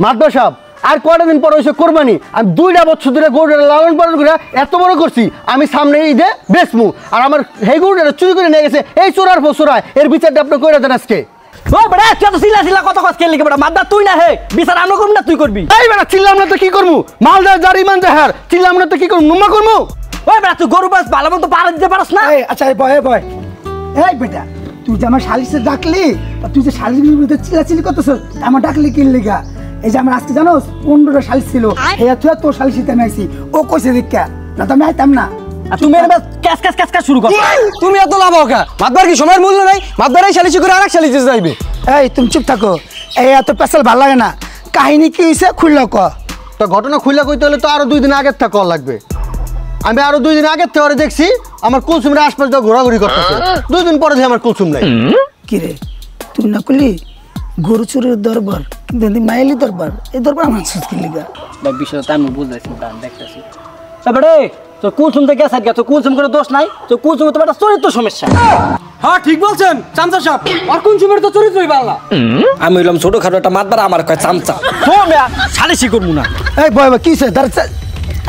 মাদবা সাহেব আর কয়টা দিন পর হইছে কোরবানি আমি 2টা বছর ধরে গরুটা লালন পালন করে এত বড় করছি আমি সামনে ঈদে বেচমু আর আমার এই গরুটা চুরি করে নিয়ে গেছে এই চোরার ফসরায় এর বিচারটা আপনি কইরা দেন আজকে ও বড়া তুই তো সিলা কথা কথা খেলি বড়া মাদবা তুই না হে বিচার আমরা করব না তুই করবি এই বড়া চিল্লাম না তো কি করমু মালদার জারি মান জাহার চিল্লাম না তো কি করমু নুমা করমু ওই বড়া তুই গরু বাস ভালো মতো পার দিতে পারছ না এই আচ্ছা বয় এই বেটা তুই যে আমার শালিশে ডাকলি তুই যে শালিশের বিরুদ্ধে চিল্লাচিল্লি করতেছ আমার ডাকলি কি লিগা এই যে আমার আজকে জানোস 15টা শালিশ ছিল এই তুই তোর শালিশিতে আমি আইছি ও কইছে দেখা না তো আমি আইতাম না তুমি এর ক্যাস শুরু কর তুমি এত লাভ হোক মাতবার কি সময়ের মূল্য নাই মাতবারই শালিশি করে আরেক শালিশে যাইবে এই তুমি চুপ থাকো এই এত পেছাল ভালো লাগে না কাহিনী কি হইছে খুলল ক তো ঘটনা খুইলা কইতে হলে তো আরো 2 দিন আগের থেকে কল লাগবে আমি আরো 2 দিন আগের থেকে দেখছি আমার কুলসুমের আশপাশ দিয়ে ঘোরাঘুরি করতেছে 2 দিন পরে দেখি আমার কুলসুম নাই কি রে তুই না কইলি গরু চুরির দরবার কিন্তু মাইলি দরবার এই দরবার আমার কি লিগা ভাই বিষয়টা আমি বুঝাইছি দান দেখতেছি তবে তো কুলসুম থেকে গেছে তো কুলসুম করে দোষ নাই তো কুলসুম তো একটা চরিত্র সমস্যা হ্যাঁ ঠিক বলছেন চামচা সাহেব আর কোন সুমের তো চরিত্রই বাংলা আমি হইলাম ছোটখাটো একটা মাতবার আমার কয় চামচা শালিশি করবো না এই বয় কিছে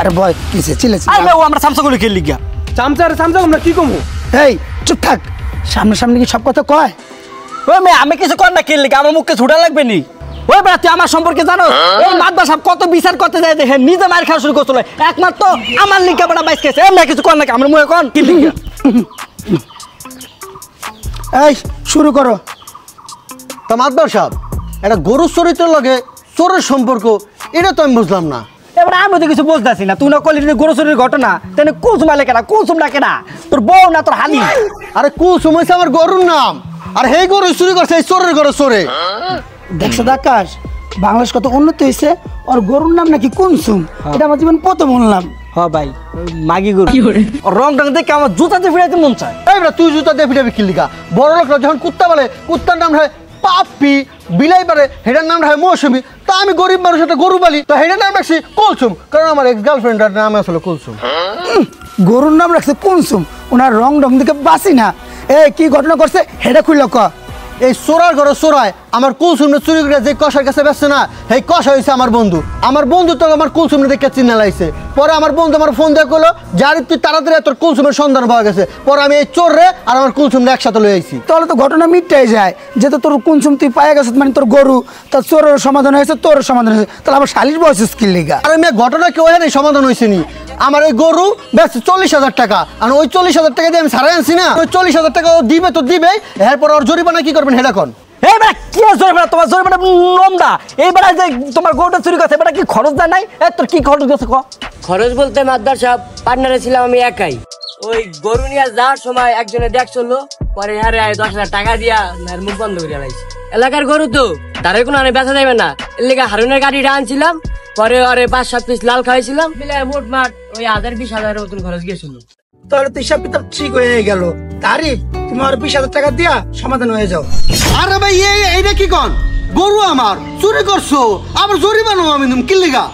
আরে বয় কিছে চিলে ও আমরা চামচা করে খেলি গিয়া চামচা আমরা কি কমু এই চুপ থাক সামনে কি সব কথা কয় ওই মেয়ে আমি কিছু কর না খেললি আমার মুখে ছুটা লাগবে নি ওই বেড়া তুই আমার সম্পর্কে জানো এই মাদবা সাহেব কত বিচার করতে যায় দেখেন নিজে মার খাওয়া শুরু করছিল একমাত্র আমার লিখা বেড়া বাইস খেয়েছে এমনি কিছু কর নাকি আমার মুখে কন কি লিখা এই শুরু করো তা মাদবা সাহেব এটা গরুর চরিত্রের লগে চোরের সম্পর্ক এটা তো আমি বুঝলাম না এবার আমি তো কিছু বুঝতেছি না তুই না কলি গরুচুরির ঘটনা তেনে কুলসুম আলে কেনা কুলসুম না কেনা তোর বউ না তোর হালি আরে কুলসুম হইছে আমার গরুর নাম আর হেই গরু চুরি করছে এই চোরের ঘরে চোরে দেখছো আকাশ বাংলাদেশ কত উন্নত হয়েছে আর গরুর নাম নাকি কুলসুম এটা আমার জীবন প্রথম শুনলাম হ্যাঁ ভাই মাগি গরু রং টং দেখে আমার জুতাতে ফিরাইতে মন চায় এই বেটা তুই জুতা দিয়ে ফিরাবি কিল্লিকা বড় লোকরা যখন কুত্তা বলে কুত্তার নাম হয় পাপ্পি বিলাই পারে হেটার নাম হয় মৌসুমি তা আমি গরিব মানুষ একটা গরু পালি তো হেটার নাম রাখছি কুলসুম কারণ আমার এক্স গার্লফ্রেন্ডের নাম আসলে কুলসুম গরুর নাম রাখছে কুলসুম ওনার রং ঢং দিকে বাসি না এই কি ঘটনা করছে হেডা খুলল ক এই চোরার ঘরে চোরায় আমার কুলসুমনে চুরি করে যে কষার কাছে ব্যস্ত না সেই কষা হয়েছে আমার বন্ধু তো আমার কুলসুমনে দেখে চিন্তা লাগছে পরে আমার বন্ধু আমার ফোন দিয়ে করলো যার তুই তাড়াতাড়ি তোর কুলসুমের সন্ধান পাওয়া গেছে পরে আমি এই চোর রে আর আমার কুলসুমরে একসাথে লয়ে আইছি তাহলে তো ঘটনা মিটটাই যায় যেহেতু তোর কুলসুম তুই পায়ে গেছিস মানে তোর গরু তার চোরের সমাধান হয়েছে তোর সমাধান হয়েছে তাহলে আমার শালির বয়স স্কিল লিগা আর মেয়ে ঘটনা কেউ হয় সমাধান হয়েছে নি আমার এই গরু বেশ 40,000 টাকা আর ওই 40,000 টাকা দিয়ে আমি সারাই আনছি না ওই 40,000 টাকা ও দিবে তো দিবে এরপর ওর জরিমানা কি করবেন হেডা কোন এই বেটা কি জরিমানা তোমার জরিমানা লমদা এই বেটা যে তোমার গরুটা চুরি করছে বেটা কি খরচ দেয় নাই তোর কি খরচ গেছে ক খরচ বলতে মাদ্দার সাহেব পার্টনারে ছিলাম আমি একাই ওই গরু নিয়ে যাওয়ার সময় একজনে দেখ চললো পরে হারে 10,000 টাকা দিয়া মুখ বন্ধ করে আলাইছি এলাকার গরু তো তারে কোনো আনে বেচা যাবে না এর লেগে হারুনের গাড়িটা আনছিলাম পরে আরে 5-7 পিস লাল খাইছিলাম মিলে মোটমাট ওই 20,000 মতন খরচ গেছিল তাহলে তো হিসাব কিতাব ঠিক হয়ে গেল তারিফ তুমি আর 20,000 টাকা দিয়া সমাধান হয়ে যাও আরে ভাই এইটা কি কোন গরু আমার চুরি করছো আবার জরিমানা আমি তুমি কিল্লিগা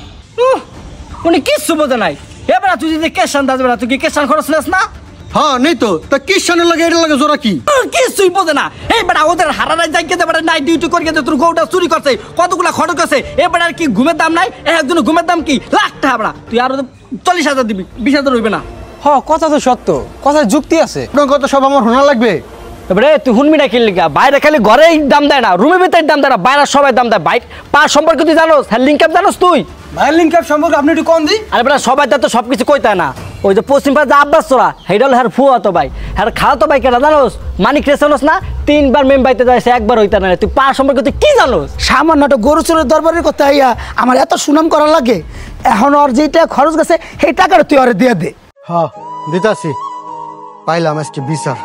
উনি কিচ্ছু বোঝে নাই এবার তুই যদি কেসান দাস বেড়া তুই কি কেসান খরচ নেস না হ্যাঁ নেই তো তা কিষানের লাগে এটা লাগে জোরা কি কিছুই বোঝে না এই বেড়া ওদের হারানায় যাই খেতে পারে নাই ডিউটি করে গেছে তোর গরুটা চুরি করছে কতগুলা খরচ আছে এ বেড়ার কি ঘুমের দাম নাই একজন ঘুমের দাম কি লাখ টাকা বেড়া তুই আরো 40,000 দিবি 20,000 হইবে না হ কথা তো সত্য কথার যুক্তি আছে আপনার কথা সব আমার শোনা লাগবে এবারে তুই হুনবি না কিনলি বাইরে খালি ঘরে দাম দেয় না রুমের ভিতরে দাম দেয় না বাইরে সবাই দাম দেয় বাইক পার সম্পর্কে তুই জানোস হ্যাঁ লিঙ্ক আপ জানোস তুই ভাইয়ের লিঙ্ক আপ সম্পর্কে আপনি একটু কম দিই আরে বেটা সবাই তো সবকিছু কইতে না ওই যে পশ্চিম পাশে আব্বাস তোরা হেডা হলো হ্যার ফুয়া তো ভাই হ্যার খাওয়া তো ভাই কেনা জানোস মানিক রেশনস না 3বার মেম বাইতে যাইছে একবার হইতা না তুই পার সম্পর্কে তুই কি জানোস সামান্য একটা গরু চোরের দরবারের কথা আইয়া আমার এত সুনাম করা লাগে এখন ওর যেটা খরচ গেছে সেই টাকাটা তুই ওরে দিয়ে দে হ্যাঁ দিতাছি পাইলাম আজকে বিচার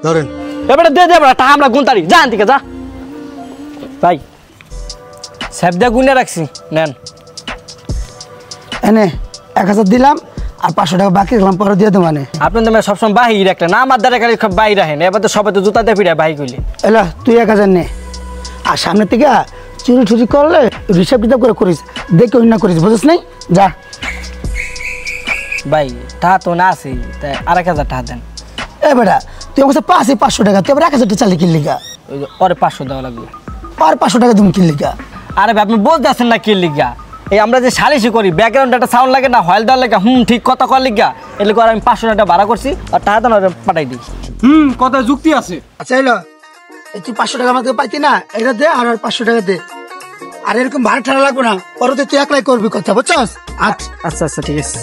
ধরেন এবারে দে দে টাকা আমরা গুনতারি যা আনতিকে যা ভাই সাবদা গুনে রাখছি নেন এনে 1,000 দিলাম আর 500 টাকা বাকি রাখলাম পরে দিয়ে দেব মানে আপনি তো সবসময় বাহির একটা না আমার দ্বারা খালি বাইরে রাখেন এবার তো সবাই তো জুতা দিয়ে ফিরে বাহি কইলি এলা তুই 1,000 নে আর সামনে থেকে চুরি টুরি করলে হিসাব কিতাব করে করিস দেখে অন্য করিস বুঝিস নাই যা ভাই তা তো না আছে তাই 1,000 টাকা দেন এ বেটা তুই আমার কাছে 500 টাকা তুই আবার 1,000 টাকা চালি কিনলি গা ওই যে পরে 500 দেওয়া লাগবে। আর 500 টাকা তুমি কি লিগা? আরে ভাই আপনি বলতে আছেন না কি লিগা? এই আমরা যে সালিশি করি ব্যাকগ্রাউন্ড একটা সাউন্ড লাগে না, হয়েল দেওয়ার লাগে, ঠিক কথা কর লিগা এর লিগা আমি 500 টাকা ভাড়া করছি আর টাকা তো পাঠাই দিই। কথা যুক্তি আছে। আচ্ছা এলো এই তুই 500 টাকা আমাকে পাইতি না, এটা দে আর 500 টাকা দে। আর এরকম ভাড়া ঠাড়া লাগবে না, পরে তুই একলাই করবি কথা, বুঝছস? আচ্ছা আচ্ছা আচ্ছা ঠিক আছে।